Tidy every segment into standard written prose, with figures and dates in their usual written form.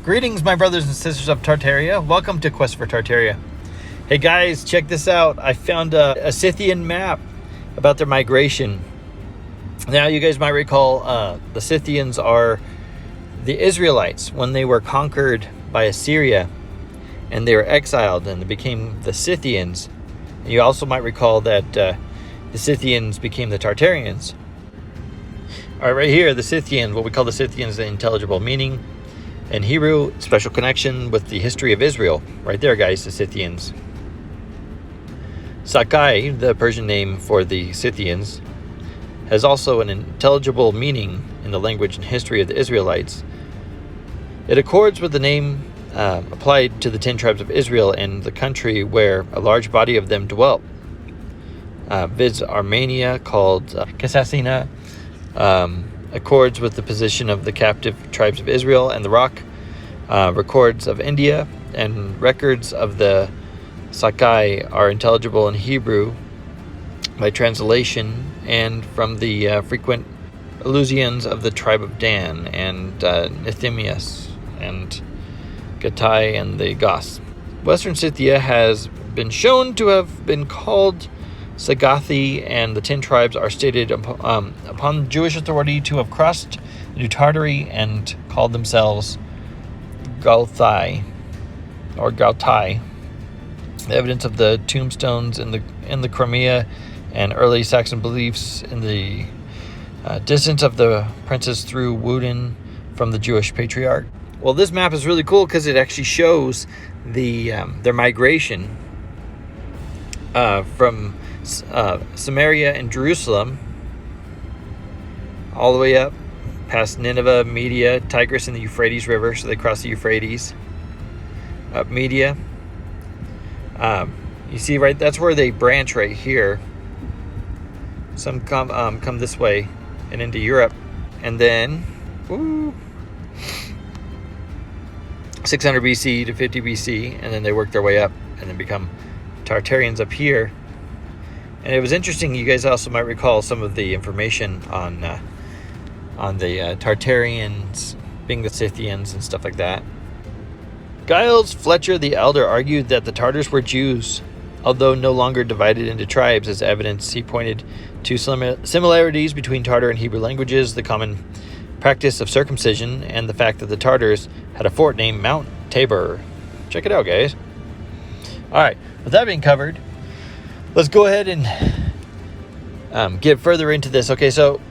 Greetings, my brothers and sisters of Tartaria. Welcome to Quest for Tartaria. Hey guys, check this out. I found a Scythian map about their migration. Now, you guys might recall the Scythians are the Israelites when they were conquered by Assyria and they were exiled and they became the Scythians. And you also might recall that the Scythians became the Tartarians. All right, right here, the Scythians, what we call the Scythians, the intelligible meaning. In Hebrew, special connection with the history of Israel. Right there, guys, the Scythians. Sakai, the Persian name for the Scythians, has also an intelligible meaning in the language and history of the Israelites. It accords with the name applied to the 10 tribes of Israel and the country where a large body of them dwelt. Viz. Armenia, called Kassasina, accords with the position of the captive tribes of Israel, and the rock records of India and records of the Sakai are intelligible in Hebrew by translation and from the frequent allusions of the tribe of Dan and Nithemius and Gatai and the Goths. Western Scythia has been shown to have been called Sagathi, and the 10 tribes are stated upon Jewish authority to have crossed the Tartarie and called themselves Gauthai or Gautai. The evidence of the tombstones in the Crimea and early Saxon beliefs in the distance of the princes through Woden from the Jewish patriarch. Well, this map is really cool because it actually shows their migration from Samaria and Jerusalem all the way up past Nineveh, Media, Tigris, and the Euphrates River. So they cross the Euphrates up Media. You see, right, that's where they branch right here. Some come this way and into Europe, and then 600 BC to 50 BC, and then they work their way up and then become Tartarians up here. And it was interesting, you guys also might recall some of the information on the Tartarians being the Scythians and stuff like that. Giles Fletcher the Elder argued that the Tartars were Jews, although no longer divided into tribes. As evidence, he pointed to similarities between Tartar and Hebrew languages, the common practice of circumcision, and the fact that the Tartars had a fort named Mount Tabor. Check it out, guys. All right, with that being covered, let's go ahead and get further into this. Okay, so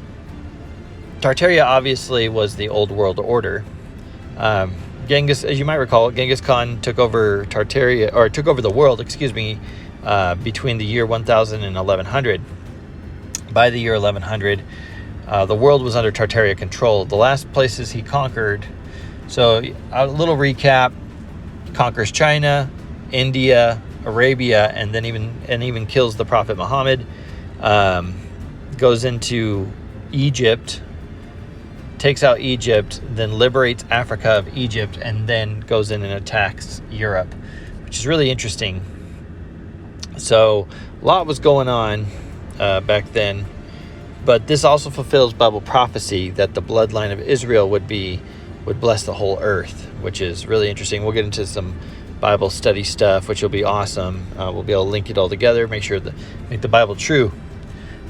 Tartaria obviously was the old world order. Genghis, as you might recall, Genghis Khan took over Tartaria, or took over the world, between the year 1000 and 1100. By the year 1100, the world was under Tartaria control. The last places he conquered, so a little recap: conquers China, India, Arabia, and then even kills the Prophet Muhammad. Goes into Egypt, takes out Egypt, then liberates Africa of Egypt, and then goes in and attacks Europe, which is really interesting. So a lot was going on back then, but this also fulfills Bible prophecy that the bloodline of Israel would bless the whole earth, which is really interesting. We'll get into some Bible study stuff, which will be awesome. We'll be able to link it all together, make the Bible true.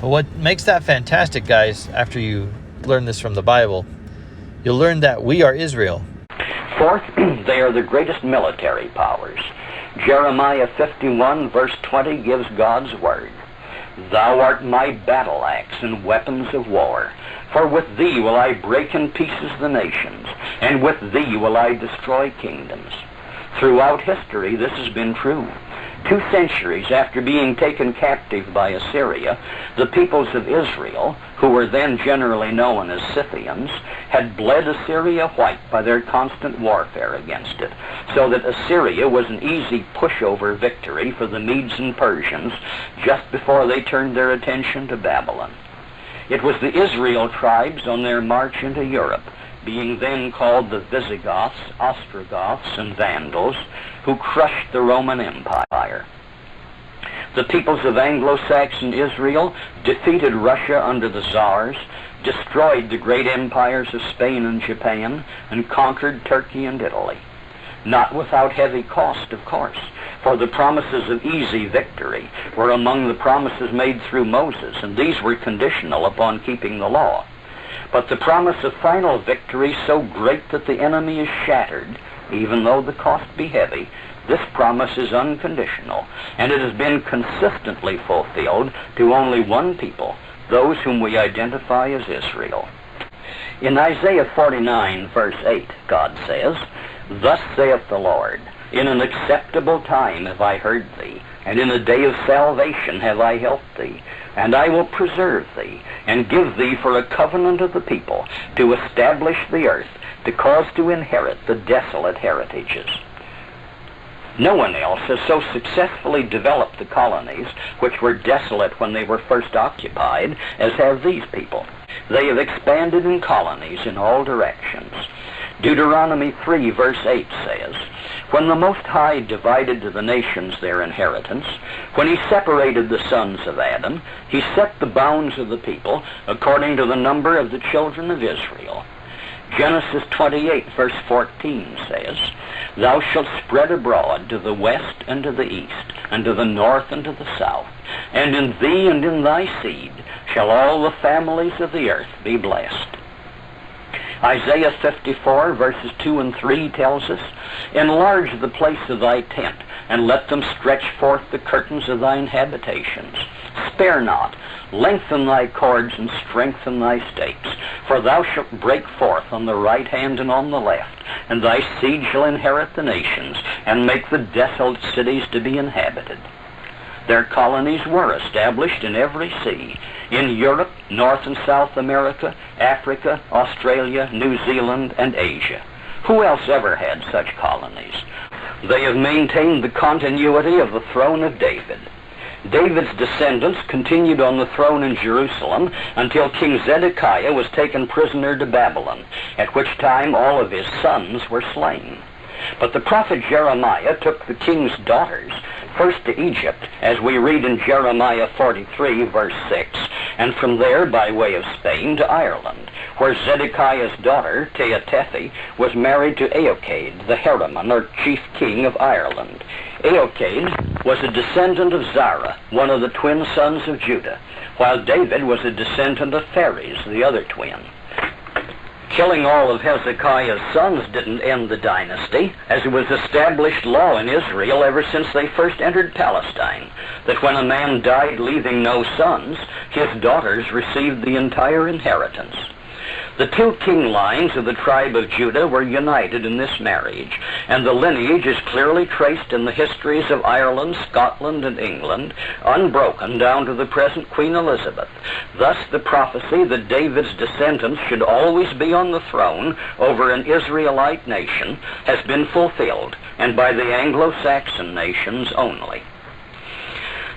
But what makes that fantastic, guys, after you learn this from the Bible, you'll learn that we are Israel. Fourth, they are the greatest military powers. Jeremiah 51 verse 20 gives God's word. Thou art my battle axe and weapons of war. For with thee will I break in pieces the nations, and with thee will I destroy kingdoms. Throughout history, this has been true. 2 centuries after being taken captive by Assyria, the peoples of Israel, who were then generally known as Scythians, had bled Assyria white by their constant warfare against it, so that Assyria was an easy pushover victory for the Medes and Persians just before they turned their attention to Babylon. It was the Israel tribes on their march into Europe, being then called the Visigoths, Ostrogoths, and Vandals, who crushed the Roman Empire. The peoples of Anglo-Saxon Israel defeated Russia under the Tsars, destroyed the great empires of Spain and Japan, and conquered Turkey and Italy. Not without heavy cost, of course, for the promises of easy victory were among the promises made through Moses, and these were conditional upon keeping the law. But the promise of final victory so great that the enemy is shattered, even though the cost be heavy, this promise is unconditional, and it has been consistently fulfilled to only one people, those whom we identify as Israel. In Isaiah 49, verse 8, God says, "Thus saith the Lord, in an acceptable time have I heard thee, and in a day of salvation have I helped thee. And I will preserve thee, and give thee for a covenant of the people, to establish the earth, to cause to inherit the desolate heritages." No one else has so successfully developed the colonies, which were desolate when they were first occupied, as have these people. They have expanded in colonies in all directions. Deuteronomy 3, verse 8 says, "When the Most High divided to the nations their inheritance, when he separated the sons of Adam, he set the bounds of the people according to the number of the children of Israel." Genesis 28, verse 14 says, "Thou shalt spread abroad to the west and to the east, and to the north and to the south, and in thee and in thy seed shall all the families of the earth be blessed." Isaiah 54, verses 2 and 3 tells us, "Enlarge the place of thy tent, and let them stretch forth the curtains of thine habitations. Spare not, lengthen thy cords and strengthen thy stakes, for thou shalt break forth on the right hand and on the left, and thy seed shall inherit the nations, and make the desolate cities to be inhabited." Their colonies were established in every sea, in Europe, North and South America, Africa, Australia, New Zealand, and Asia. Who else ever had such colonies? They have maintained the continuity of the throne of David. David's descendants continued on the throne in Jerusalem until King Zedekiah was taken prisoner to Babylon, at which time all of his sons were slain. But the prophet Jeremiah took the king's daughters first to Egypt, as we read in Jeremiah 43, verse 6, and from there by way of Spain to Ireland, where Zedekiah's daughter, Tehatethi, was married to Eochaid, the Heremon, or chief king of Ireland. Eochaid was a descendant of Zara, one of the twin sons of Judah, while David was a descendant of Phares, the other twin. Killing all of Hezekiah's sons didn't end the dynasty, as it was established law in Israel ever since they first entered Palestine, that when a man died leaving no sons, his daughters received the entire inheritance. The two king lines of the tribe of Judah were united in this marriage, and the lineage is clearly traced in the histories of Ireland, Scotland, and England, unbroken down to the present Queen Elizabeth. Thus the prophecy that David's descendants should always be on the throne over an Israelite nation has been fulfilled, and by the Anglo-Saxon nations only.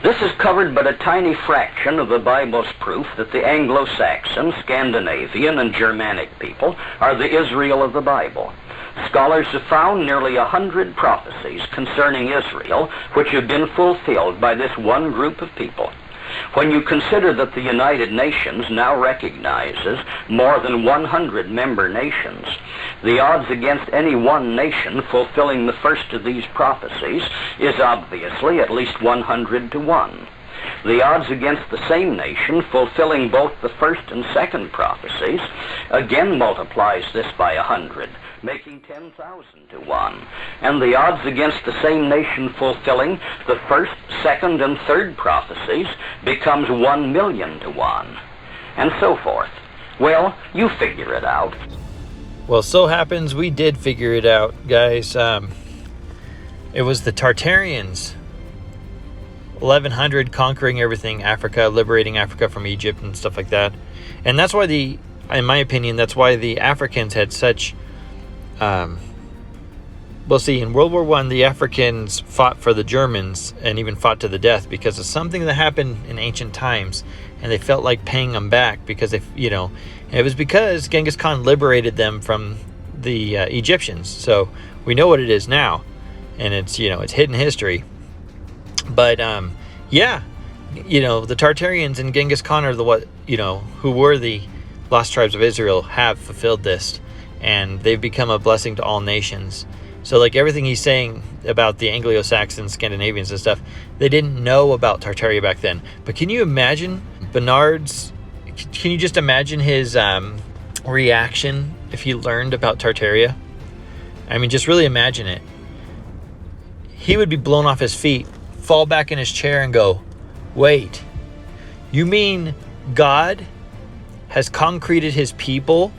This has covered but a tiny fraction of the Bible's proof that the Anglo-Saxon, Scandinavian, and Germanic people are the Israel of the Bible. Scholars have found nearly 100 prophecies concerning Israel which have been fulfilled by this one group of people. When you consider that the United Nations now recognizes more than 100 member nations, the odds against any one nation fulfilling the first of these prophecies is obviously at least 100 to 1. The odds against the same nation fulfilling both the first and second prophecies again multiplies this by 100, making 10,000 to 1. And the odds against the same nation fulfilling the first, second, and third prophecies becomes 1,000,000 to 1. And so forth. Well, you figure it out. Well, so happens we did figure it out, guys. It was the Tartarians, 1100, conquering everything, Africa, liberating Africa from Egypt and stuff like that. And that's why in my opinion, that's why the Africans had such... well, see, in World War I, the Africans fought for the Germans and even fought to the death because of something that happened in ancient times, and they felt like paying them back because it was because Genghis Khan liberated them from the Egyptians. So we know what it is now, and it's hidden history. But the Tartarians and Genghis Khan are who were the lost tribes of Israel have fulfilled this, and they've become a blessing to all nations. So like everything he's saying about the Anglo-Saxons, Scandinavians and stuff, they didn't know about Tartaria back then. But can you imagine can you just imagine his reaction if he learned about Tartaria? I mean, just really imagine it. He would be blown off his feet, fall back in his chair and go, wait, you mean God has concreted his people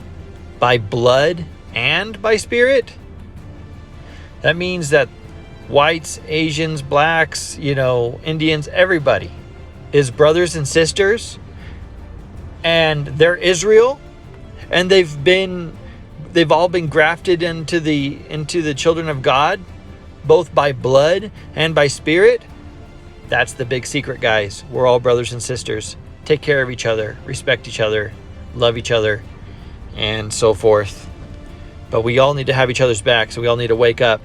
by blood and by spirit? That means that whites, Asians, blacks, Indians, everybody is brothers and sisters, and they're Israel, and they've all been grafted into the children of God, both by blood and by spirit. That's the big secret, guys. We're all brothers and sisters. Take care of each other, respect each other, love each other, and so forth. But we all need to have each other's back, so we all need to wake up.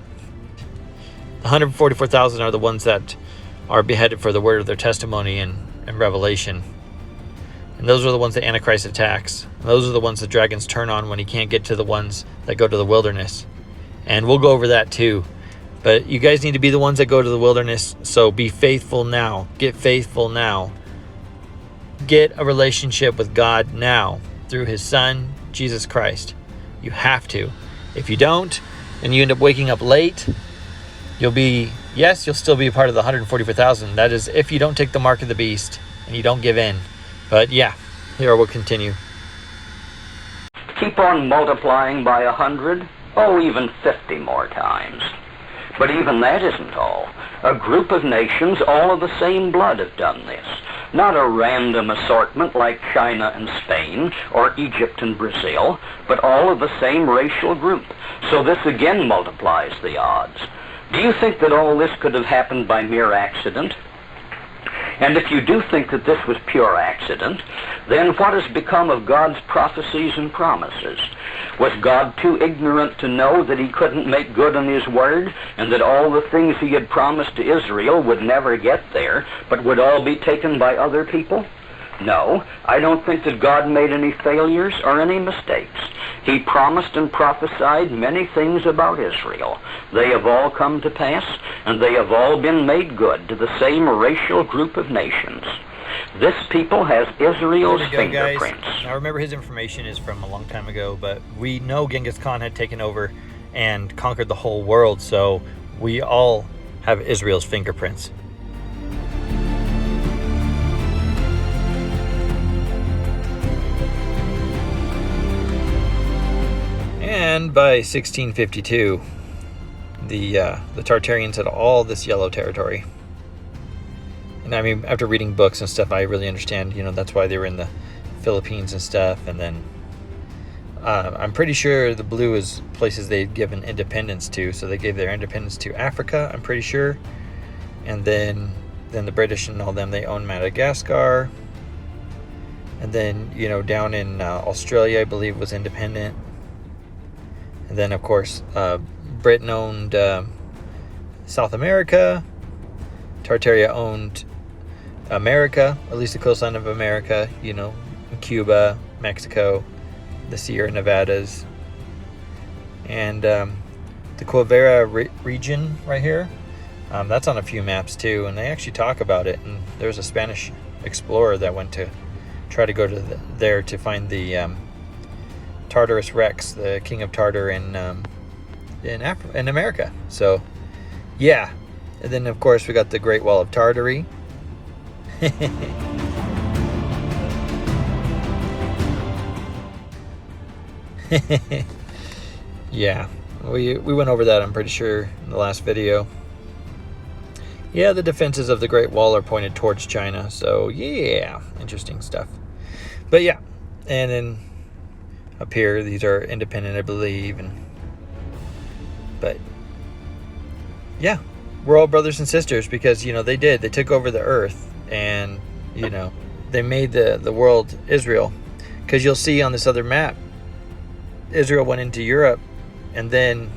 The 144,000 are the ones that are beheaded for the word of their testimony and Revelation. And those are the ones that Antichrist attacks. Those are the ones the dragons turn on when he can't get to the ones that go to the wilderness. And we'll go over that too. But you guys need to be the ones that go to the wilderness. So be faithful now. Get faithful now. Get a relationship with God now through his son, Jesus Christ. You have to. If you don't, and you end up waking up late, you'll still be a part of the 144,000. That is if you don't take the mark of the beast and you don't give in. But yeah, here we'll continue. Keep on multiplying by 100, even 50 more times. But even that isn't all. A group of nations, all of the same blood, have done this. Not a random assortment like China and Spain, or Egypt and Brazil, but all of the same racial group. So this again multiplies the odds. Do you think that all this could have happened by mere accident? And if you do think that this was pure accident, then what has become of God's prophecies and promises? Was God too ignorant to know that he couldn't make good on his word, and that all the things he had promised to Israel would never get there, but would all be taken by other people? No, I don't think that God made any failures or any mistakes. He promised and prophesied many things about Israel. They have all come to pass, and they have all been made good to the same racial group of nations. This people has Israel's fingerprints. Guys. I remember his information is from a long time ago, but we know Genghis Khan had taken over and conquered the whole world, so we all have Israel's fingerprints. And by 1652, the Tartarians had all this yellow territory. And I mean, after reading books and stuff, I really understand, that's why they were in the Philippines and stuff. And then I'm pretty sure the blue is places they'd given independence to. So they gave their independence to Africa, I'm pretty sure. And then the British and all them, they owned Madagascar. And then, down in Australia, I believe, was independent. And then, of course, Britain owned South America. Tartaria owned America, at least the coastline of America, Cuba, Mexico, the Sierra Nevadas. And the Quivira region right here, that's on a few maps too. And they actually talk about it. And there's a Spanish explorer that went to try to go to there to find the Tartarus Rex, the king of Tartar in America. So, yeah. And then, of course, we got the Great Wall of Tartary. Yeah, we went over that, I'm pretty sure, in the last video. Yeah, the defenses of the Great Wall are pointed towards China. So, yeah, interesting stuff. But, yeah, and then up here, these are independent, I believe. But, yeah, we're all brothers and sisters because, they took over the earth and, they made the world Israel. Because you'll see on this other map, Israel went into Europe, and then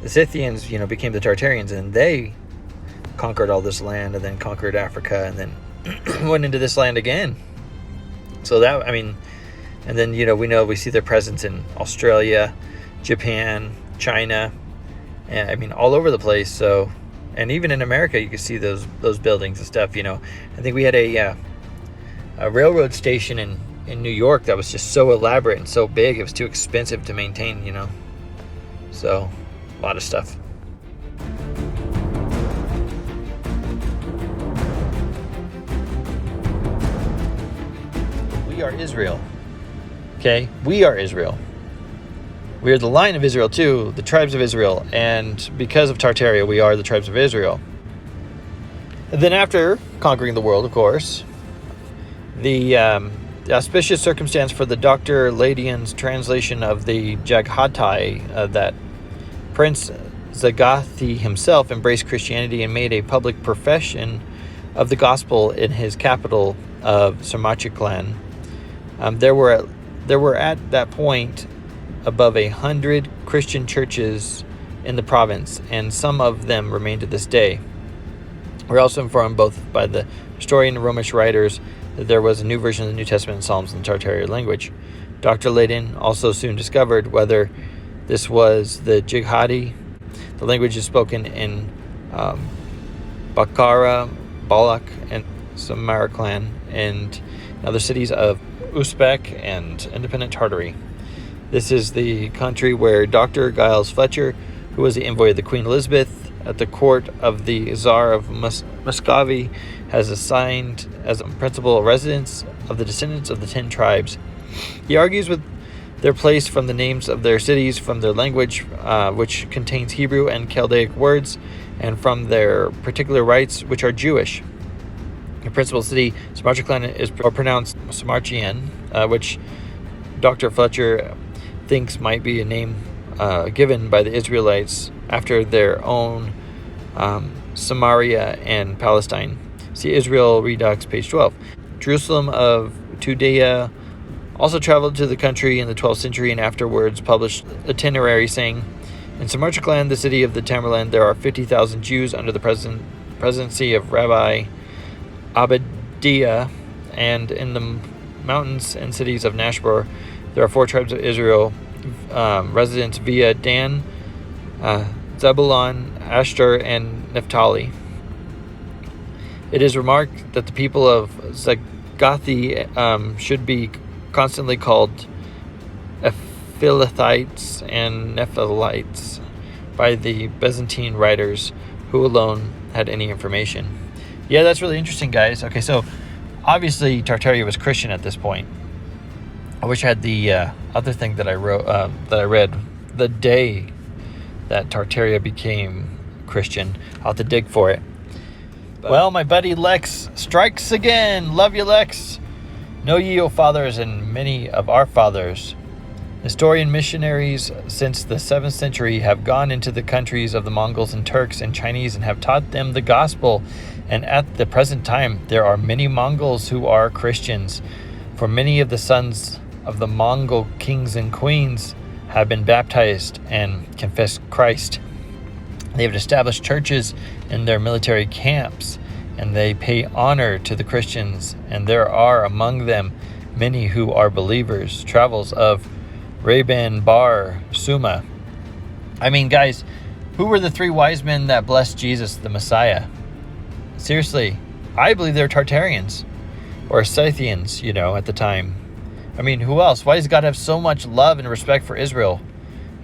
the Scythians, became the Tartarians, and they conquered all this land and then conquered Africa and then went into this land again. So And then, we see their presence in Australia, Japan, China, and I mean, all over the place. So, and even in America, you can see those buildings and stuff. I think we had a railroad station in New York that was just so elaborate and so big, it was too expensive to maintain. So, a lot of stuff. We are Israel. Okay, we are Israel. We are the line of Israel too, the tribes of Israel, and because of Tartaria, we are the tribes of Israel. And then after conquering the world, of course, the auspicious circumstance for the Dr. Ladian's translation of the Jaghatai, that Prince Zagathi himself embraced Christianity and made a public profession of the gospel in his capital of Samarkand. There were at that point above 100 Christian churches in the province, and some of them remain to this day. We're also informed both by the historian and Romish writers that there was a new version of the New Testament and Psalms in the Tartarian language. Dr. Leyden also soon discovered whether this was the Jighadi. The language is spoken in Bukhara, Balak, and Samarkand, and other cities of Uzbek and independent Tartary. This is the country where Dr. Giles Fletcher, who was the envoy of the Queen Elizabeth at the court of the Tsar of Muscovy, has assigned as a principal residence of the descendants of the 10 tribes. He argues with their place from the names of their cities, from their language, which contains Hebrew and Chaldaic words, and from their particular rites, which are Jewish. The principal city, Samarkand, is pronounced Samarchian, which Dr. Fletcher thinks might be a name given by the Israelites after their own Samaria and Palestine. See Israel Redux, page 12. Jerusalem of Judea also traveled to the country in the 12th century and afterwards published itinerary saying, in Samarkand, the city of the Tamerlane, there are 50,000 Jews under the presidency of Rabbi Abadiah, and in the mountains and cities of Nashbur, there are 4 tribes of Israel, residents via Dan, Zebulun, Asher, and Naphtali. It is remarked that the people of Zagathi should be constantly called Ephilathites and Nephilites by the Byzantine writers, who alone had any information. Yeah, that's really interesting, guys. Okay, so obviously Tartaria was Christian at this point. I wish I had the other thing that I read the day that Tartaria became Christian. I'll have to dig for it. Well, my buddy Lex strikes again. Love you, Lex. Know ye, O fathers, and many of our fathers. Historian missionaries since the 7th century have gone into the countries of the Mongols and Turks and Chinese and have taught them the gospel. And at the present time, there are many Mongols who are Christians. For many of the sons of the Mongol kings and queens have been baptized and confessed Christ. They have established churches in their military camps, and they pay honor to the Christians, and there are among them many who are believers. Travels of Raban Bar Suma. I mean, guys, who were the 3 wise men that blessed Jesus, the Messiah? Seriously, I believe they're Tartarians or Scythians, at the time. I mean, who else? Why does God have so much love and respect for Israel?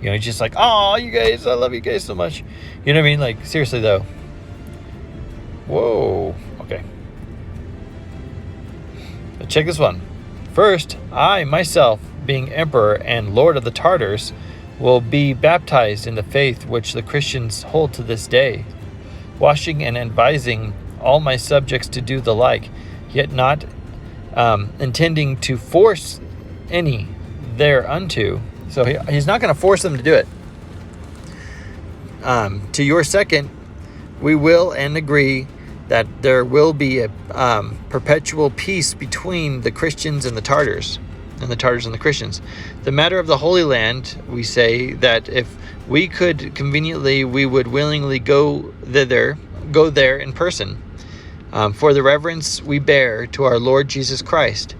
He's just like, oh, you guys, I love you guys so much. You know what I mean? Like, seriously, though. Whoa. Okay. But check this one. First, I, myself, being emperor and lord of the Tartars, will be baptized in the faith which the Christians hold to this day, washing and advising all my subjects to do the like, yet not intending to force any thereunto. So he's not going to force them to do it. To your second, we will and agree that there will be a perpetual peace between the Christians and the Tartars, and the Tartars and the Christians. The matter of the Holy Land, we say that if we could conveniently, we would willingly go there in person, for the reverence we bear to our Lord Jesus Christ.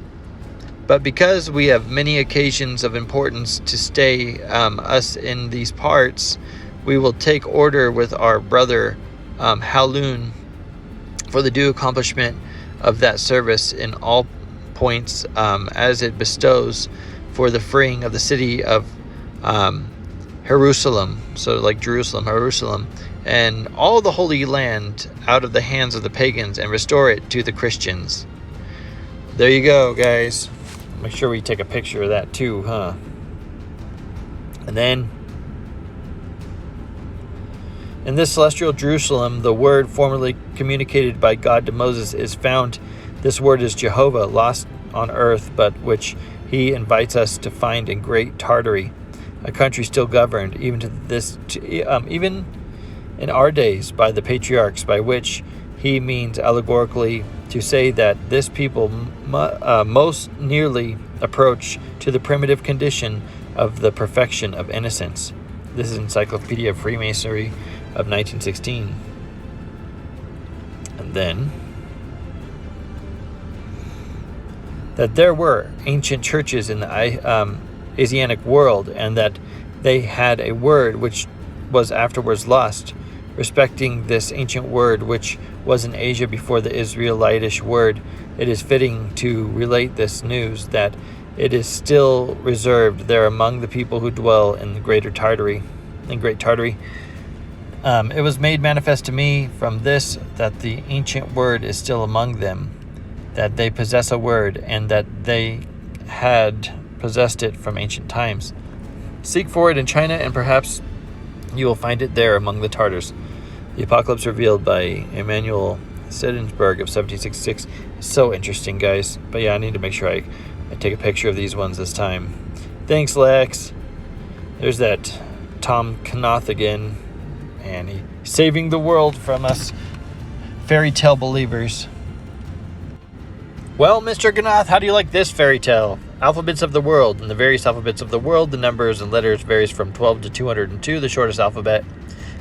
But because we have many occasions of importance to stay us in these parts, we will take order with our brother Halun for the due accomplishment of that service in all points, as it bestows for the freeing of the city of Jerusalem, so like Jerusalem, and all the Holy Land out of the hands of the pagans, and restore it to the Christians. There you go, guys. Make sure we take a picture of that too, huh? And then, in this celestial Jerusalem, the word formerly communicated by God to Moses is found. This word is Jehovah, lost on earth, but which he invites us to find in Great Tartarie, a country still governed, even in our days, by the patriarchs, by which he means allegorically to say that this people most nearly approach to the primitive condition of the perfection of innocence. This is Encyclopedia of Freemasonry of 1916. And then, that there were ancient churches in the Asiatic world, and that they had a word which was afterwards lost. Respecting this ancient word which was in Asia before the Israelitish word, it is fitting to relate this news, that it is still reserved there among the people who dwell in the Great Tartarie. It was made manifest to me from this that the ancient word is still among them, that they possess a word, and that they had possessed it from ancient times. Seek for it in China, and perhaps you will find it there among the Tartars. The Apocalypse revealed by Emanuel Swedenborg of 1766. So interesting, guys. But yeah, I need to make sure I take a picture of these ones this time. Thanks, Lex. There's that Tom Knath again, and he's saving the world from us fairy tale believers. Well, Mr. Ganath, how do you like this fairy tale? Alphabets of the world. In the various alphabets of the world, the numbers and letters varies from 12 to 202. The shortest alphabet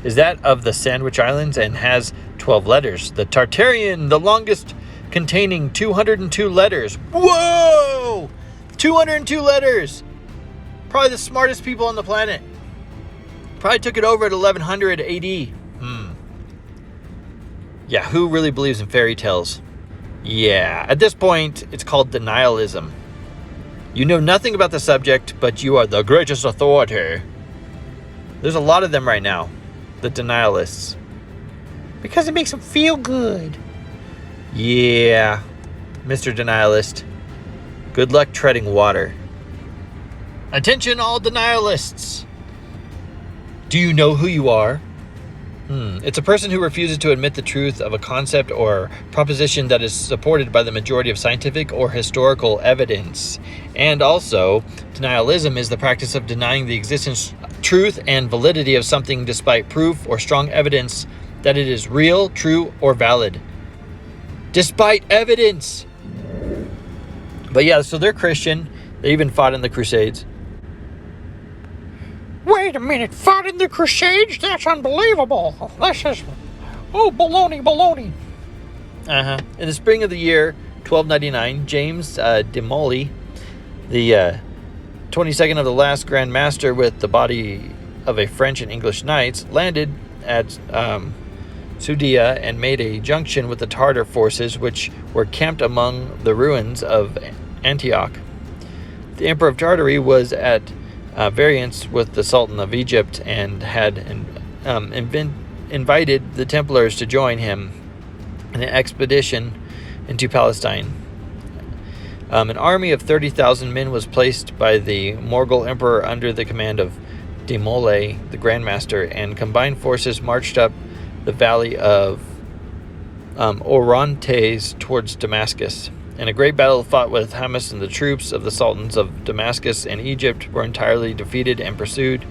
is that of the Sandwich Islands and has 12 letters. The Tartarian, the longest, containing 202 letters. Whoa! 202 letters! Probably the smartest people on the planet. Probably took it over at 1100 AD. Yeah, who really believes in fairy tales? Yeah, at this point, it's called denialism. You know nothing about the subject, but you are the greatest authority. There's a lot of them right now, the denialists. Because it makes them feel good. Yeah, Mr. Denialist. Good luck treading water. Attention, all denialists. Do you know who you are? It's a person who refuses to admit the truth of a concept or proposition that is supported by the majority of scientific or historical evidence. And also, denialism is the practice of denying the existence, truth, and validity of something despite proof or strong evidence that it is real, true, or valid. Despite evidence! But yeah, so they're Christian. They even fought in the Crusades. Wait a minute, fought in the Crusades? That's unbelievable. This is... Oh, baloney. In the spring of the year 1299, James de Molay, the 22nd of the last Grand Master with the body of a French and English knights, landed at Sudia and made a junction with the Tartar forces which were camped among the ruins of Antioch. The Emperor of Tartary was at variance with the Sultan of Egypt and had invited the Templars to join him in an expedition into Palestine. An army of 30,000 men was placed by the Mughal Emperor under the command of de Molay, the Grand Master, and combined forces marched up the valley of Orontes towards Damascus. In a great battle fought with Hamas, and the troops of the sultans of Damascus and Egypt were entirely defeated and pursued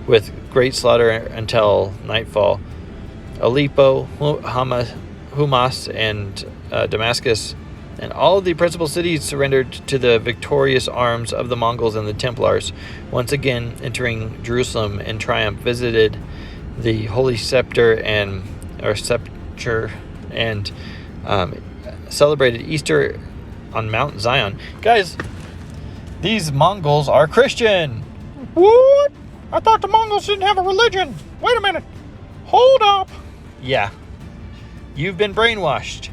with great slaughter until nightfall. Aleppo, Humas, and Damascus, and all the principal cities surrendered to the victorious arms of the Mongols and the Templars. Once again, entering Jerusalem in triumph, visited the Holy Sepulchre and celebrated Easter on Mount Zion. Guys, These Mongols are Christian. What? I thought the Mongols didn't have a religion. Wait a minute. Hold up. Yeah. You've been brainwashed.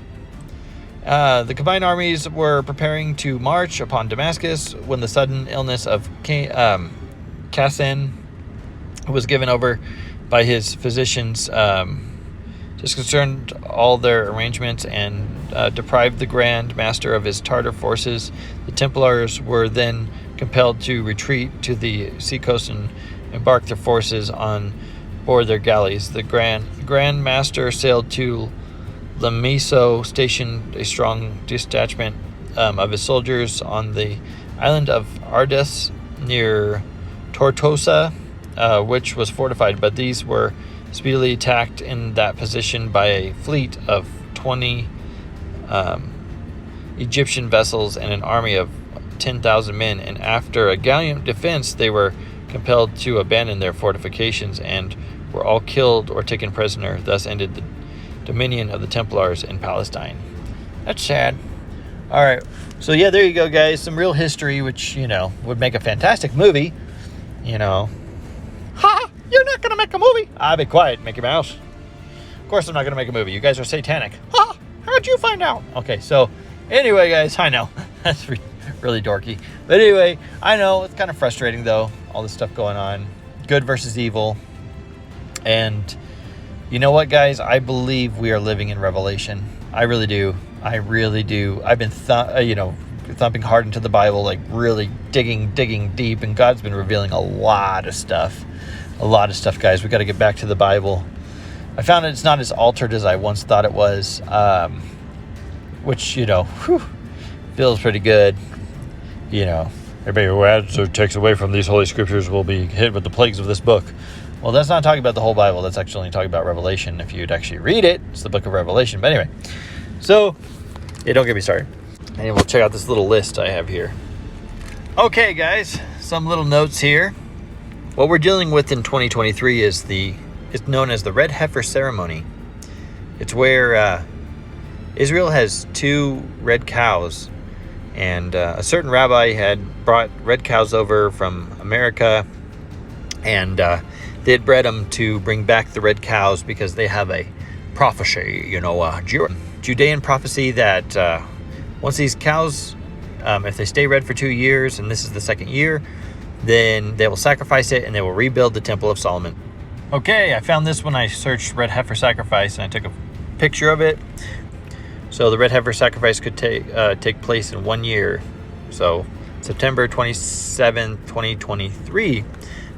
The combined armies were preparing to march upon Damascus when the sudden illness of Kassan was given over by his physicians. Disconcerned all their arrangements and deprived the Grand Master of his Tartar forces. The Templars were then compelled to retreat to the seacoast and embark their forces on board their galleys. The Grand Master sailed to Lamiso, stationed a strong detachment of his soldiers on the island of Ardis near Tortosa, which was fortified, but these were speedily attacked in that position by a fleet of 20 Egyptian vessels and an army of 10,000 men, and after a gallant defense they were compelled to abandon their fortifications and were all killed or taken prisoner. Thus ended the dominion of the Templars in Palestine. That's sad. All right, so yeah, there you go, guys. Some real history, which, you know, would make a fantastic movie. You know, Ha! You're not gonna make a movie. I'll be quiet, Mickey Mouse. Of course I'm not going to make a movie. You guys are satanic. Ha! How'd you find out? Okay, so anyway, guys, I know. That's really dorky. But anyway, I know it's kind of frustrating, though, all this stuff going on. Good versus evil. And you know what, guys? I believe we are living in Revelation. I really do. I really do. I've been, thumping hard into the Bible, like really digging deep, and God's been revealing a lot of stuff. A lot of stuff, guys. We got to get back to the Bible. I found it's not as altered as I once thought it was, which, feels pretty good. Everybody who adds or takes away from these holy scriptures will be hit with the plagues of this book. Well, that's not talking about the whole Bible. That's actually talking about Revelation. If you'd actually read it, it's the book of Revelation. But anyway, so, don't get me started. And we'll check out this little list I have here. Okay, guys, some little notes here. What we're dealing with in 2023 is known as the Red Heifer Ceremony. It's where Israel has 2 red cows, and a certain rabbi had brought red cows over from America, and they had bred them to bring back the red cows because they have a prophecy, Judean prophecy that once these cows, if they stay red for 2 years, and this is the 2nd year, then they will sacrifice it and they will rebuild the Temple of Solomon. Okay, I found this when I searched red heifer sacrifice, and I took a picture of it. So the red heifer sacrifice could take place in 1 year. So September 27, 2023.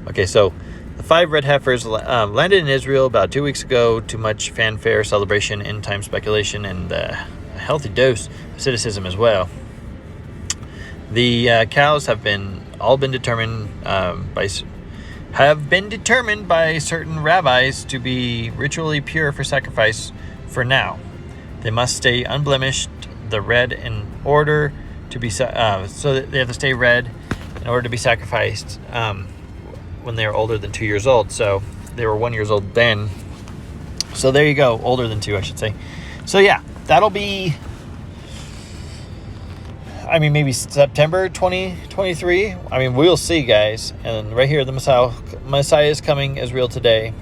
Okay, so the 5 red heifers landed in Israel about 2 weeks ago. Too much fanfare, celebration, end-time speculation, and a healthy dose of cynicism as well. The cows have all been determined by certain rabbis to be ritually pure for sacrifice for now. They must stay unblemished, the red in order to be so that they have to stay red in order to be sacrificed when they are older than 2 years old. So they were 1 year old then. So there you go, older than 2, I should say. So yeah, that'll be, maybe September 2023. We'll see, guys. And right here, the Messiah is coming, Israel today.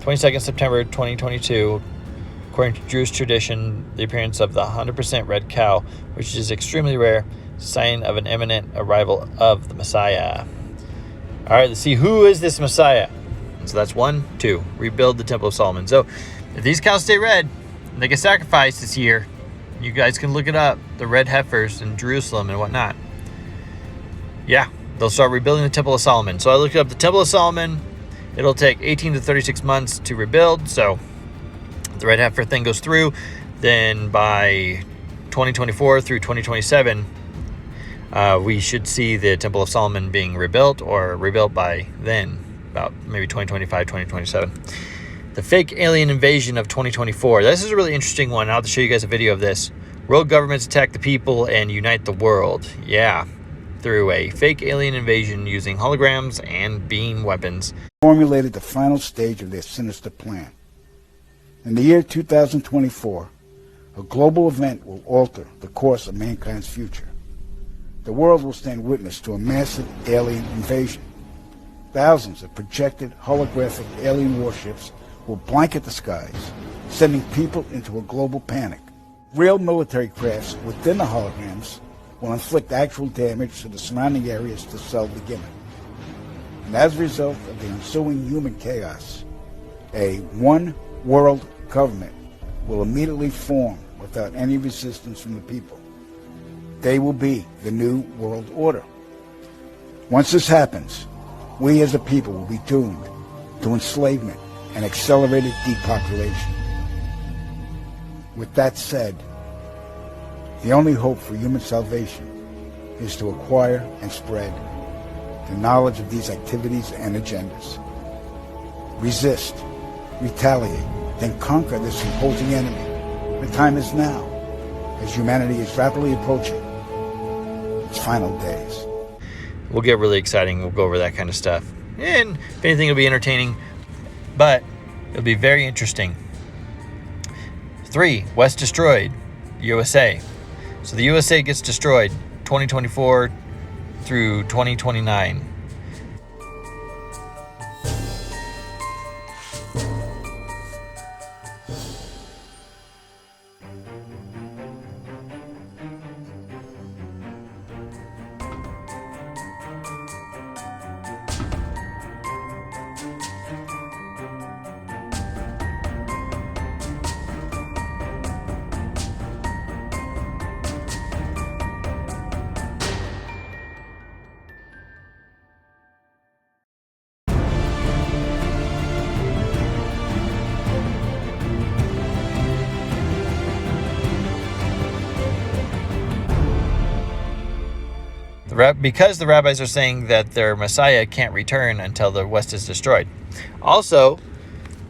22nd September 2022. According to Jewish tradition, the appearance of the 100% red cow, which is extremely rare, is a sign of an imminent arrival of the Messiah. All right, let's see, who is this Messiah? So that's 1, 2, rebuild the Temple of Solomon. So if these cows stay red, they get sacrificed this year. You guys can look it up, the red heifers in Jerusalem and whatnot. Yeah, they'll start rebuilding the Temple of Solomon. So I looked up the Temple of Solomon. It'll take 18 to 36 months to rebuild. So the red heifer thing goes through. Then by 2024 through 2027, we should see the Temple of Solomon being rebuilt, or rebuilt by then, about maybe 2025, 2027. The fake alien invasion of 2024. This is a really interesting one. I'll have to show you guys a video of this. World governments attack the people and unite the world. Yeah, through a fake alien invasion using holograms and beam weapons. Formulated the final stage of their sinister plan. In the year 2024, a global event will alter the course of mankind's future. the world will stand witness to a massive alien invasion. Thousands of projected holographic alien warships will blanket the skies, sending people into a global panic. Real military crafts within the holograms will inflict actual damage to the surrounding areas to sell the gimmick. And as a result of the ensuing human chaos, a one-world government will immediately form without any resistance from the people. They will be the new world order. Once this happens, we as a people will be doomed to enslavement and accelerated depopulation. With that said, the only hope for human salvation is to acquire and spread the knowledge of these activities and agendas. Resist, retaliate, then conquer this imposing enemy. The time is now, as humanity is rapidly approaching its final days. We'll get really exciting. We'll go over that kind of stuff. And if anything, it'll be entertaining, but it'll be very interesting. 3, West destroyed, USA. So the USA gets destroyed 2024 through 2029. Because the rabbis are saying that their Messiah can't return until the West is destroyed. Also,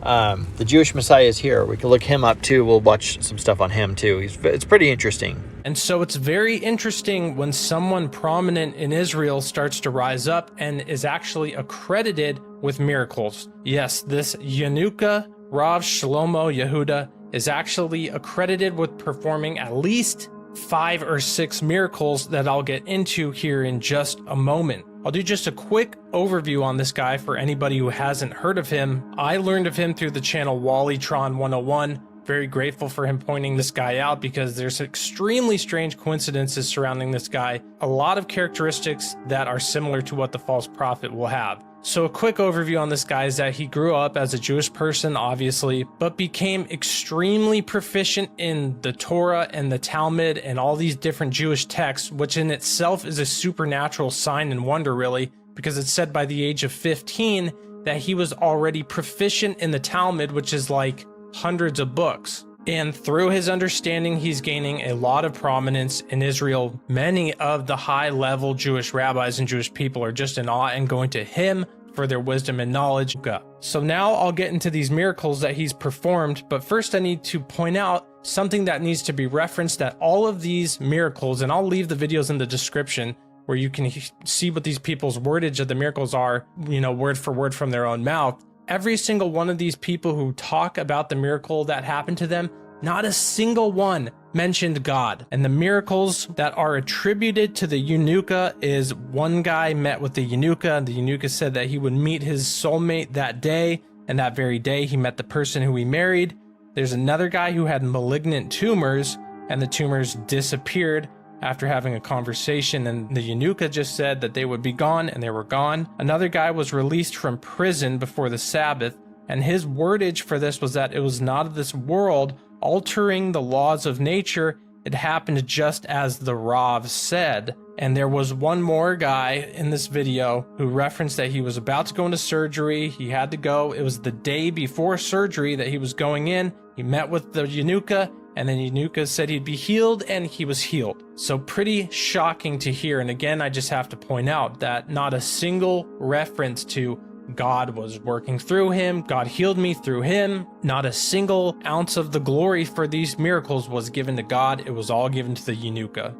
the Jewish Messiah is here. We can look him up too. We'll watch some stuff on him too. It's pretty interesting. And so it's very interesting when someone prominent in Israel starts to rise up and is actually accredited with miracles. Yes, this Yanuka, Rav Shlomo Yehuda, is actually accredited with performing at least 5 or 6 miracles that I'll get into here in just a moment. I'll do just a quick overview on this guy for anybody who hasn't heard of him. I learned of him through the channel Wallytron 101. Very grateful for him pointing this guy out because there's extremely strange coincidences surrounding this guy. A lot of characteristics that are similar to what the false prophet will have. So a quick overview on this guy is that he grew up as a Jewish person, obviously, but became extremely proficient in the Torah and the Talmud and all these different Jewish texts, which in itself is a supernatural sign and wonder, really, because it's said by the age of 15 that he was already proficient in the Talmud, which is like hundreds of books. And through his understanding, he's gaining a lot of prominence in Israel. Many of the high-level Jewish rabbis and Jewish people are just in awe and going to him for their wisdom and knowledge. So now I'll get into these miracles that he's performed, but first I need to point out something that needs to be referenced, that all of these miracles, and I'll leave the videos in the description where you can see what these people's wordage of the miracles are, you know, word for word from their own mouth. Every single one of these people who talk about the miracle that happened to them, not a single one mentioned God. And the miracles that are attributed to the Yanuka is one guy met with the Yanuka, and the Yanuka said that he would meet his soulmate that day, and that very day he met the person who he married. There's another guy who had malignant tumors, and the tumors disappeared after having a conversation, and the Yanuka just said that they would be gone, and they were gone. Another guy was released from prison before the Sabbath, and his wordage for this was that it was not of this world, altering the laws of nature. It happened just as the Rav said. And there was one more guy in this video who referenced that he was about to go into surgery. He had to go. It was the day before surgery that he was going in. He met with the Yanuka, and then Yanuka said he'd be healed, and he was healed. So pretty shocking to hear. And again, I just have to point out that not a single reference to God was working through him, God healed me through him. Not a single ounce of the glory for these miracles was given to God. It was all given to the Yanuka.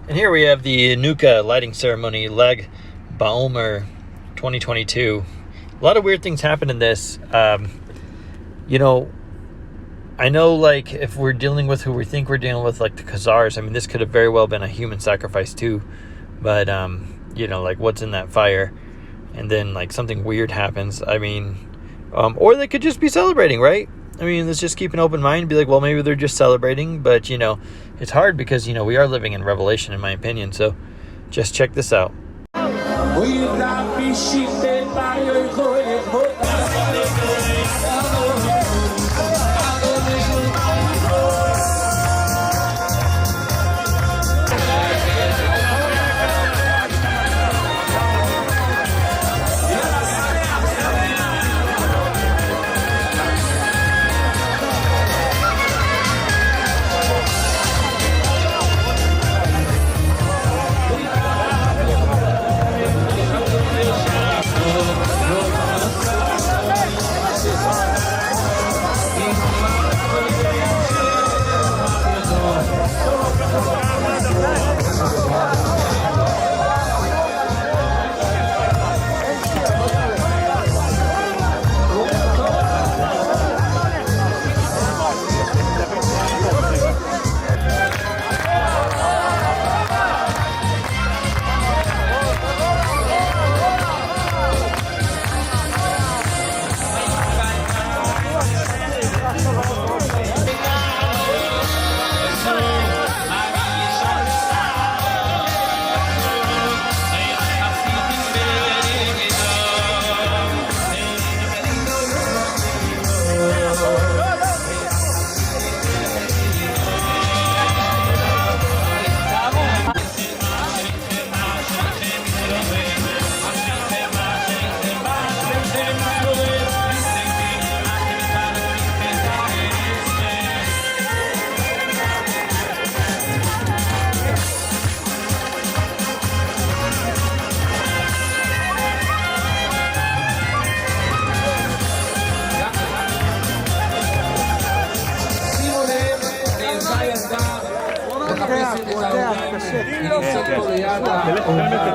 And here we have the Yanuka lighting ceremony, Leg Baomer 2022. A lot of weird things happen in this. You know, I know, like, if we're dealing with who we think we're dealing with, like the Khazars, I mean, this could have very well been a human sacrifice too. But, you know, like, what's in that fire? And then, like, something weird happens. I mean, or they could just be celebrating, right? I mean, let's just keep an open mind. Be like, well, maybe they're just celebrating. But, you know, it's hard because, you know, we are living in Revelation, in my opinion. So just check this out.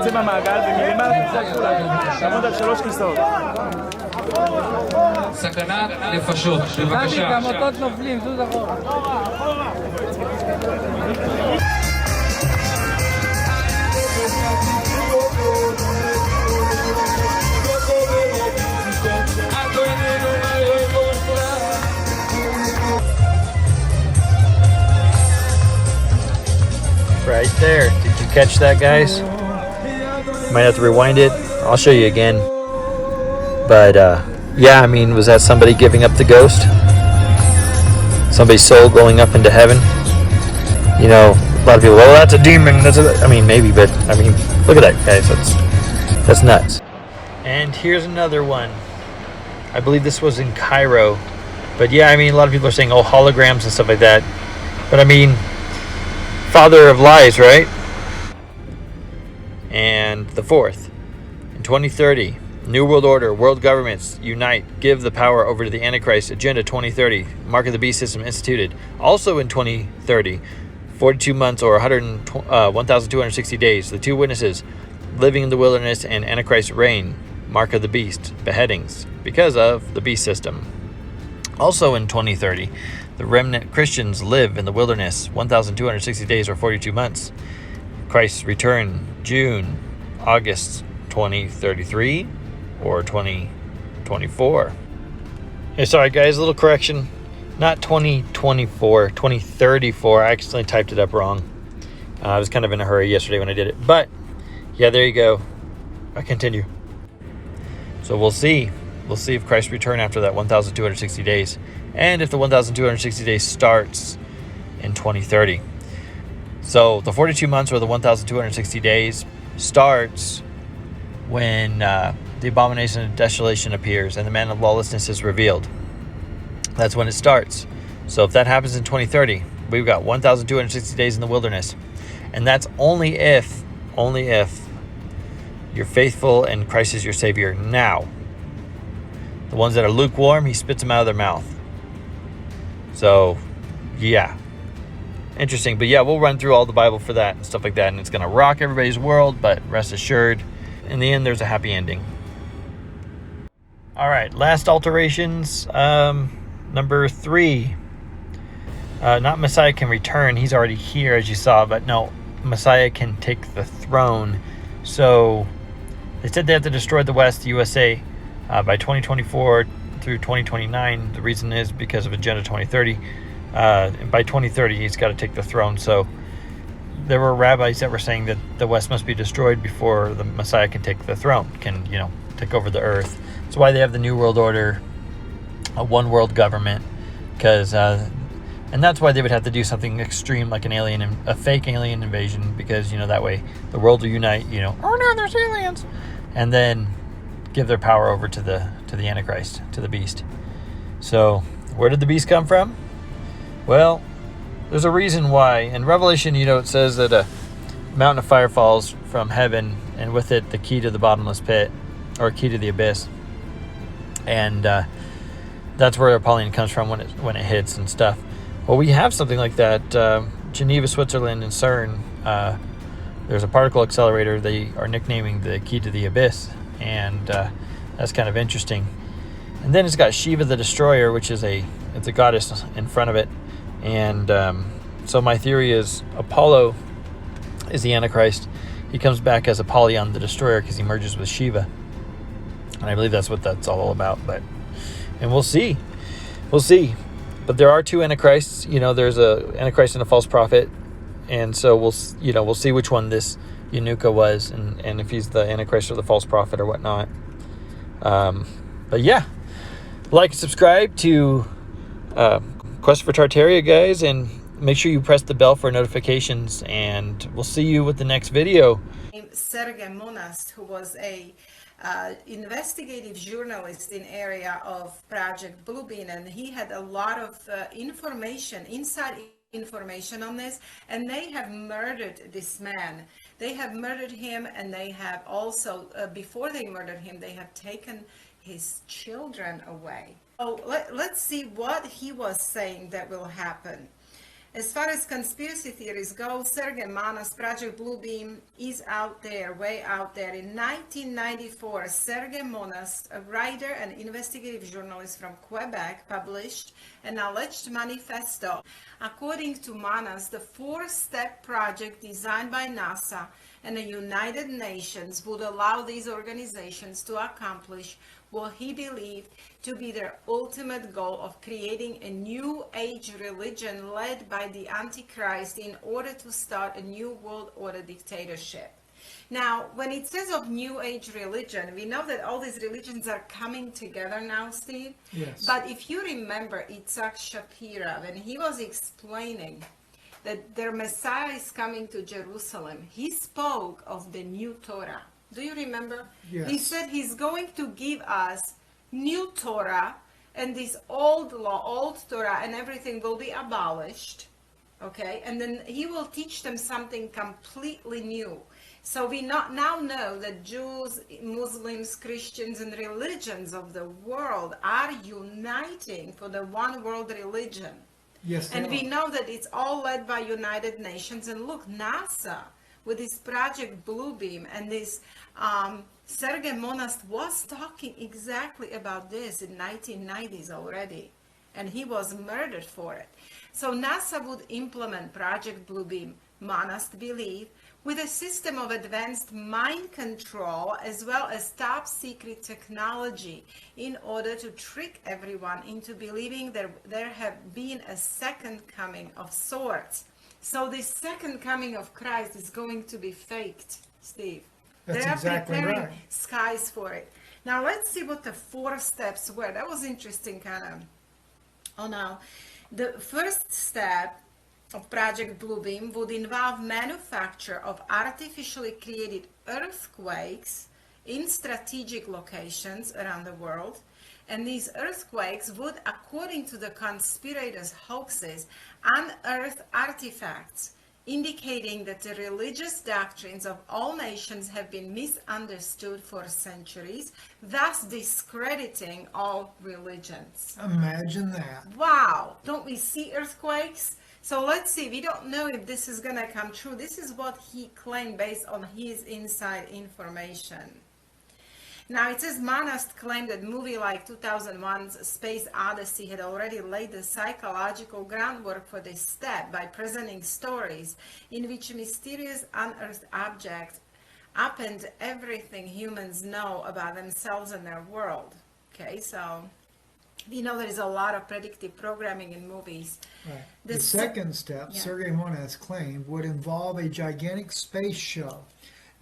תצא מהמעגל ומלמעלה תצא כולם. תעמוד על 3 כיסאות. סכנת נפשות, בבקשה. גם אותות נופלים, זוז אחורה. Right there. Did you catch that, guys? Might have to rewind it. I'll show you again. But, yeah, I mean, was that somebody giving up the ghost? Somebody's soul going up into heaven? You know, a lot of people, well, that's a demon. I mean, maybe, but, I mean, look at that, guys. That's nuts. And here's another one. I believe this was in Cairo. But, yeah, I mean, a lot of people are saying, oh, holograms and stuff like that. But, I mean, father of lies, right? And the fourth, in 2030, New World Order, world governments unite, give the power over to the Antichrist, Agenda 2030, Mark of the Beast system instituted. Also in 2030, 42 months or 1,260 days, the two witnesses living in the wilderness and Antichrist reign, Mark of the Beast, beheadings, because of the beast system. Also in 2030, the remnant Christians live in the wilderness 1,260 days or 42 months. Christ's return, June, August 2033 or 2024. Hey, sorry guys, a little correction. Not 2024, 2034. I accidentally typed it up wrong. I was kind of in a hurry yesterday when I did it. But, yeah, there you go. I continue. So we'll see. We'll see if Christ return after that 1,260 days. And if the 1,260 days starts in 2030. So the 42 months or the 1,260 days starts when the abomination of desolation appears and the man of lawlessness is revealed. That's when it starts. So if that happens in 2030, we've got 1,260 days in the wilderness. And that's only if you're faithful and Christ is your Savior now. The ones that are lukewarm, he spits them out of their mouth. So, yeah. Interesting. But yeah, we'll run through all the Bible for that and stuff like that. And it's going to rock everybody's world. But rest assured, in the end, there's a happy ending. All right. Last alterations. Number 3. Not Messiah can return. He's already here, as you saw. But no. Messiah can take the throne. So they said they have to destroy the West, the USA, by 2024 through 2029. The reason is because of Agenda 2030. By 2030, he's got to take the throne. So there were rabbis that were saying that the West must be destroyed before the Messiah can take the throne, can, take over the earth. That's why they have the New World Order, a one world government, because and that's why they would have to do something extreme like a fake alien invasion, because that way the world will unite. Oh no, there's aliens, and then give their power over to the Antichrist, to the beast. So where did the beast come from? Well, there's a reason why. In Revelation, it says that a mountain of fire falls from heaven, and with it the key to the bottomless pit, or key to the abyss, and that's where Apollyon comes from when it hits and stuff. Well, we have something like that. Geneva, Switzerland, and CERN. There's a particle accelerator they are nicknaming the key to the abyss, and that's kind of interesting. And then it's got Shiva the Destroyer, which is it's a goddess in front of it. And so my theory is Apollo is the Antichrist. He comes back as Apollyon the Destroyer because he merges with Shiva. And I believe that's what that's all about. And we'll see. But there are two Antichrists. There's a Antichrist and a false prophet. And so we'll see which one this Yanuka was, and if he's the Antichrist or the false prophet or whatnot. But yeah, like and subscribe to Quest for Tartaria, guys, and make sure you press the bell for notifications, and we'll see you with the next video. Sergei Monast, who was a investigative journalist in area of Project Bluebeam, and he had a lot of inside information on this, and they have murdered this man. They have murdered him, and they have also, before they murdered him, they have taken his children away. So let's see what he was saying that will happen. As far as conspiracy theories go, Sergei Monast, Project Bluebeam is out there, way out there. In 1994, Sergei Monast, a writer and investigative journalist from Quebec, published an alleged manifesto. According to Monast, the four-step project designed by NASA and the United Nations would allow these organizations to accomplish what he believed to be their ultimate goal of creating a new age religion led by the Antichrist in order to start a new world order dictatorship. Now, when it says of new age religion, we know that all these religions are coming together now, Steve. Yes. But if you remember Itzhak Shapira, when he was explaining that their Messiah is coming to Jerusalem, he spoke of the new Torah. Do you remember? Yes. He said he's going to give us new Torah, and this old law, old Torah, and everything will be abolished. Okay? And then he will teach them something completely new. So we now know that Jews, Muslims, Christians, and religions of the world are uniting for the one world religion. Yes. And we know that it's all led by United Nations. And look, NASA, with this Project Bluebeam, and this Sergei Monast was talking exactly about this in 1990s already, and he was murdered for it. So NASA would implement Project Bluebeam, Monast believed, with a system of advanced mind control as well as top secret technology in order to trick everyone into believing there have been a second coming of sorts. So this second coming of Christ is going to be faked, Steve. That's They are exactly preparing right. skies for it. Now let's see what the 4 steps were. That was interesting, kind of. Oh, now, the first step of Project Bluebeam would involve manufacture of artificially created earthquakes in strategic locations around the world. And these earthquakes would, according to the conspirators' hoaxes, unearth artifacts indicating that the religious doctrines of all nations have been misunderstood for centuries, thus discrediting all religions. Imagine that. Wow! Don't we see earthquakes? So let's see. We don't know if this is going to come true. This is what he claimed based on his inside information. Now it says Monast claimed that movie like 2001's Space Odyssey had already laid the psychological groundwork for this step by presenting stories in which mysterious unearthed objects upend everything humans know about themselves and their world. Okay, so we know there is a lot of predictive programming in movies. Right. The second step, Sergei Monast claimed, would involve a gigantic space show.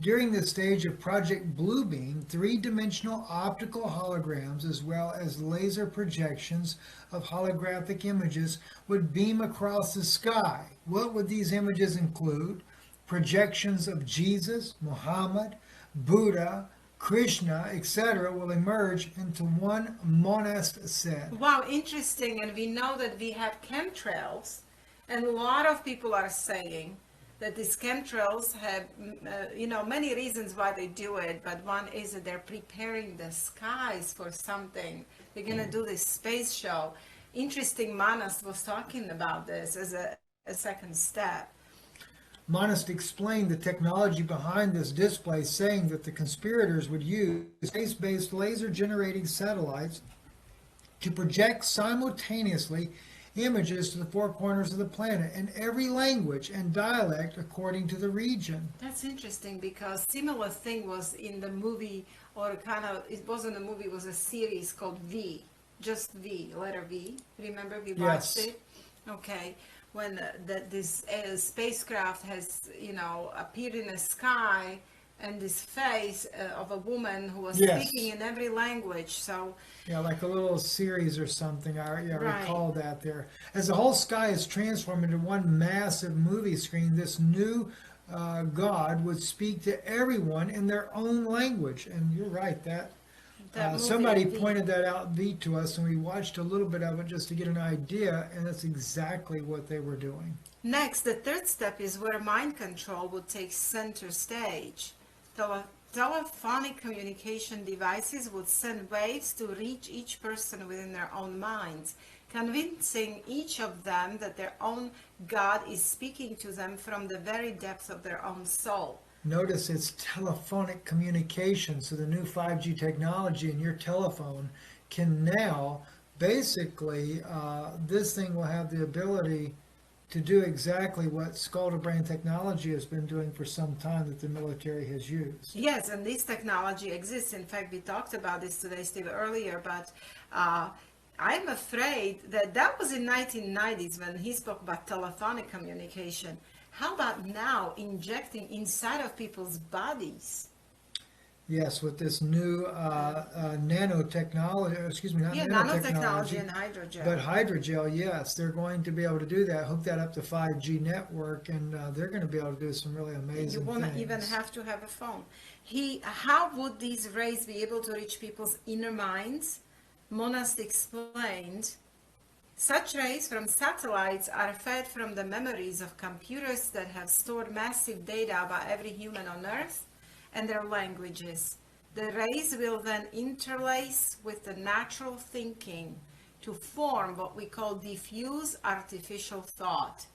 During the stage of Project Bluebeam, three-dimensional optical holograms as well as laser projections of holographic images would beam across the sky. What would these images include? Projections of Jesus, Muhammad, Buddha, Krishna, etc. will emerge into one, Monast said. Wow, interesting. And we know that we have chemtrails, and a lot of people are saying that these chemtrails have, many reasons why they do it, but one is that they're preparing the skies for something. They're going to do this space show. Interesting, Monast was talking about this as a second step. Monast explained the technology behind this display, saying that the conspirators would use space-based laser-generating satellites to project simultaneously images to the four corners of the planet in every language and dialect according to the region. That's interesting, because similar thing was in the movie, or kind of, it wasn't a movie, it was a series called V, just V, letter V. Remember, we watched it? Okay. When this spacecraft has, appeared in the sky, and this face of a woman who was speaking in every language. So yeah, like a little series or something. I recall that there. As the whole sky is transformed into one massive movie screen, this new God would speak to everyone in their own language. And you're right, that somebody pointed that out to us, and we watched a little bit of it just to get an idea, and that's exactly what they were doing. Next, the third step is where mind control would take center stage. Telephonic communication devices would send waves to reach each person within their own minds, convincing each of them that their own God is speaking to them from the very depths of their own soul. Notice it's telephonic communication, so the new 5G technology in your telephone can now, basically, this thing will have the ability to do exactly what skull-to-brain technology has been doing for some time that the military has used. Yes, and this technology exists. In fact, we talked about this today, Steve, earlier, but I'm afraid that was in 1990s when he spoke about telephonic communication. How about now injecting inside of people's bodies? Yes, with this new nanotechnology, nanotechnology and hydrogel. But hydrogel, yes, they're going to be able to do that, hook that up to 5G network, and they're going to be able to do some really amazing things. You won't even have to have a phone. How would these rays be able to reach people's inner minds? Monast explained, such rays from satellites are fed from the memories of computers that have stored massive data about every human on Earth and their languages. The rays will then interlace with the natural thinking to form what we call diffuse artificial thought.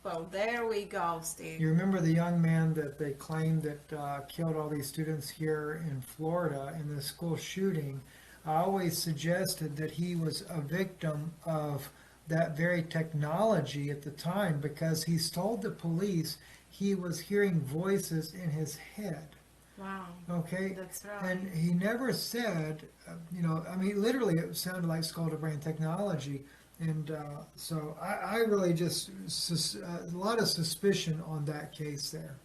Well, there we go, Steve. You remember the young man that they claimed that killed all these students here in Florida in the school shooting? I always suggested that he was a victim of that very technology at the time, because he's told the police he was hearing voices in his head. Wow. Okay. That's right. And he never said, literally it sounded like skull-to-brain technology. And so I really just, a lot of suspicion on that case there.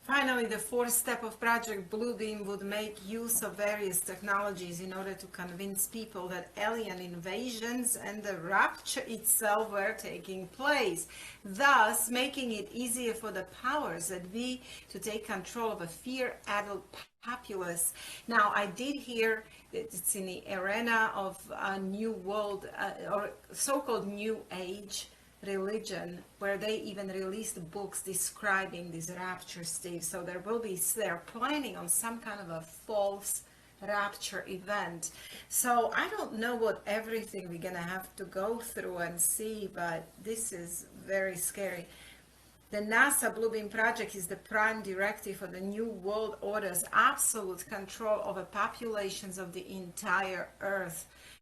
Finally, the fourth step of Project Bluebeam would make use of various technologies in order to convince people that alien invasions and the rapture itself were taking place, thus making it easier for the powers that be to take control of a fear-addled populace. Now, I did hear that it's in the arena of a new world, or so-called New Age religion, where they even released books describing this rapture, Steve. So they're planning on some kind of a false rapture event. So I don't know what everything we're gonna have to go through and see, but this is very scary. The NASA Bluebeam project is the prime directive for the New World Order's absolute control over populations of the entire Earth.